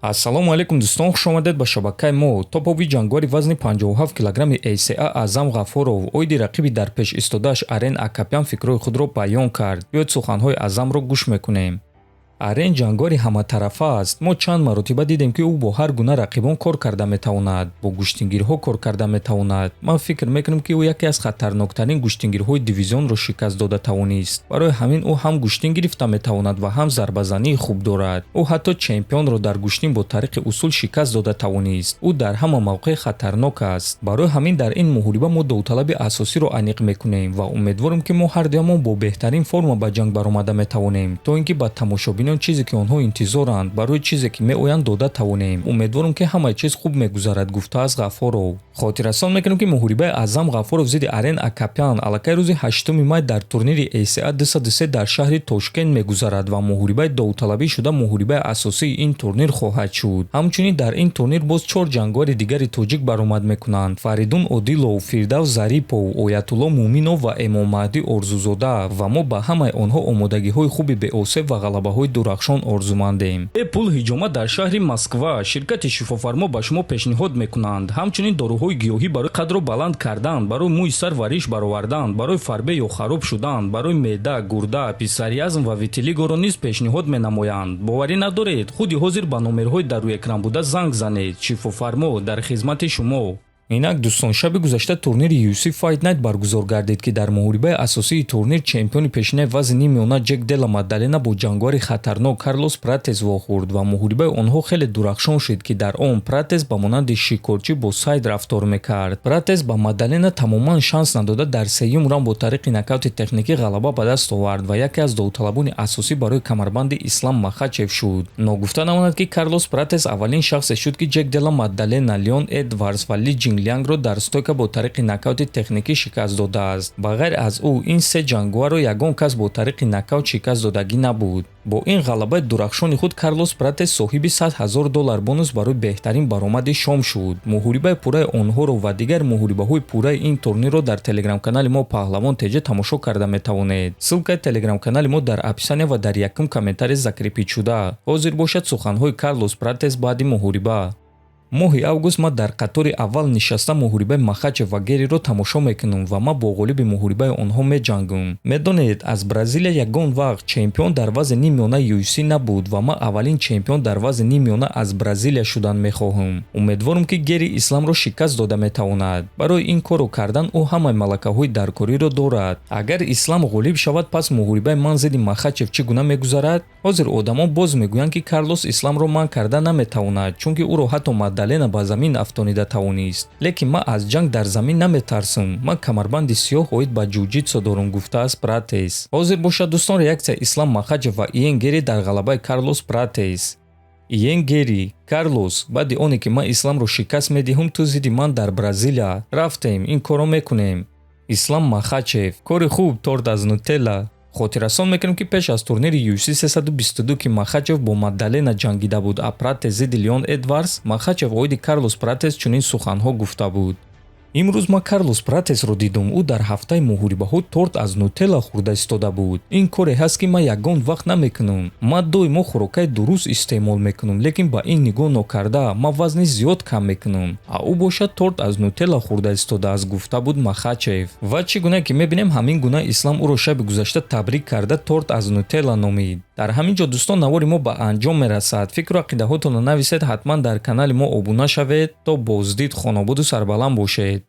ассалому алайкум дӯстон, хуш омадед ба шабакаи мо. Топови ҷангори вазни 57 килограмми ACA Аъзам Ғафуров оиди рақиби дар пеш истодааш Арен Акопян фикрҳои худро баён кард. Биёед суханҳои Аъзамро гӯш мекунем. Арен ҷангори ҳаматарафа аст. Мо чанд маротиба дидем ки ӯ бо ҳар гуна рақибон кор карда метавонад, бо гӯштингирҳо кор карда метавонад. Ман фикр мекунам ки ӯ яке аз хатарноктарин гӯштингирҳои дивизионро шикаст дода тавонист. Барои ҳамин ӯ ҳам гӯштин гирифта метавонад ва ҳам зарбазании хуб дорад. Ӯ ҳатто чемпионро дар гӯштин бо тариқи усул шикаст дода тавонист. Ӯ дар ҳама мавқеъ хатарнок аст. Барои ҳамин дар ин муҳориба мо довталаби асосиро аниқ мекунем ва умедворим ки мо ҳардуямон бо беҳтарин форма ба ҷанг баромада метавонем, то ин ки ба тамошобинон чизе ки онҳо интизоранд барои чизе ки меоянд дода тавонем. Умедворам ки ҳамаи чиз хуб мегузарад, гуфтааст Ғафуров. Хотиррасон мекунем ки муҳорибаи Аъзам Ғафуров зидди Арен Акопян аллакай рӯзи 8 май дар турнири ACA 203 дар шаҳри Тошкент мегузарад ва муҳорибаи довталабӣ шуда муҳорибаи асосии ин турнир хоҳад шуд. Ҳамчунин дар ин турнир боз 4 ҷангори дигари тоҷик баромад мекунанд: Фаридун Одилов, Фирдавс Зарипов, Оятулло Муминов ва Эмомаҳдӣ Орзузода ва мо ба ҳамаи онҳо омодагиҳои хуби беосеб ва ғалабаҳои дурахшон орзумандем. Apple ҳиҷомат дар шаҳри Москва ширкати шифофармо ба шумо пешниҳод мекунанд. Ҳамчунин дороҳои гиёҳӣ барои қадро баланд кардан, барои мӯи сар вариш баровардан, барои фарбе ё хароб шудан, барои меъда, гурда, писариазм ва витилигоро низ пешниҳод менамоянд. боварӣ надоред, худи ҳозир ба номерҳои дар рӯи экран буда занг занед. Шифофармо дар хизмати шумо. Инак дӯстон, шаби гузашта турнири UFC Fight Night баргузор гардид ки дар муҳорибаи асосии турнир чемпиони пешинаи вазни нимёна Ҷек Дела Маддалена бо ҷангори хатарнок Карлос Пратес вохӯрд ва муҳорибаи онҳо хеле дурахшон шуд ки дар он Пратес ба монанди шикорчӣ бо сайд рафтор мекард. Пратес ба Маддалена тамоман шанс надода дар сеюм раунд бо тариқи нокаути техникӣ ғалаба ба даст овард ва яке аз довталабони асосӣ барои камарбанди Ислам Махачев шуд. Ногуфта намонад ки Карлос Пратес аввалин шахсе шуд ки Ҷек Дела Маддалена, Леон Эдвардс ва Ли Ҷинглиангро дар стойка бо тариқи нокаути техникӣ шикаст додааст. ба ғайр аз ӯ ин се ҷангуарро ягон кас бо тариқи нокаут шикаст додагӣ набуд. бо ин ғалабаи дурахшони худ Карлос Пратес соҳиби $100,000 бонус барои беҳтарин баромади шом шуд. муҳорибаи пурраи онҳоро ва дигар муҳорибаҳои пурраи ин турнирро дар телеграм-канали мо Паҳлавон TG тамошо карда метавонед. ссилкаи телеграм-канали мо дар описания ва дар якум комментарий закрепид шуда. ҳозир бошад суханҳои Карлос Пратес баъди муҳориба. моҳи август ма дар қатори аввал нишаста муҳорибаи Махачев ва Гериро тамошо мекунам ва ма бо ғолиби муҳорибаи онҳо меҷангам. медонед, аз Бразилия ягон вақт чемпион дар вазни нимёна UFC набуд ва ма аввалин чемпион дар вазни нимёна аз Бразилия шудан мехоҳам. умедворам ки Гери Исламро шикаст дода метавонад. барои ин корро кардан ӯ ҳамаи малакаҳои даркориро дорад. агар Ислам ғолиб шавад, пас муҳорибаи ман зидди Махачев чӣ гуна мегузарад? ҳозир одамон боз мегӯянд ки Карлос Исламро манъ карда наметавонад, чунки ӯро ҳатто Маддалена ба замин афтонида тавонист. лекин ма аз ҷанг дар замин наметарсам. ман камарбанди сиёҳ оид ба ҷуҷитсу дорам, гуфтааст Пратес. ҳозир бошад дӯстон, реаксияи Ислам Махачев ва Иен Гери дар ғалабаи Карлос Пратес. Иен Гери: Карлос, баъди оне ки ман Исламро шикаст медиҳам, ту зидди ман дар Бразилия рафтем, ин корро мекунем. Ислам Махачев: кори хуб, торт аз нутелла. хотиррасон мекунем ки пеш аз турнири UFC 322 ки Махачев бо Маддалена ҷангида буд, а Пратес зидди Леон Эдвардс, Махачев оиди Карлос Пратес чунин суханҳо гуфта буд: имрӯз ма Карлос Пратесро дидум, ӯ дар ҳафтаи муҳорибаҳо торт аз нутелла хӯрда истода буд. ин коре ҳаст ки ман ягон вақт намекунам. ман доимо хӯрокаи дуруст истеъмол мекунам, лекин ба ин нигоҳ нокарда ман вазни зиёд кам мекунам. а ӯ бошад торт аз нутелла хӯрда истодааст, гуфта буд Махачев. ва чӣ гуна ки мебинем, ҳамин гуна Ислам ӯро шаби гузашта табрик карда торт аз нутелла номид. дар ҳамин ҷо дӯстон, навори мо ба анҷом мерасад. фикру ақидаҳотонро нависед, ҳатман дар канали мо обуна шавед. то боздид, хонободу сарбаланд бошед.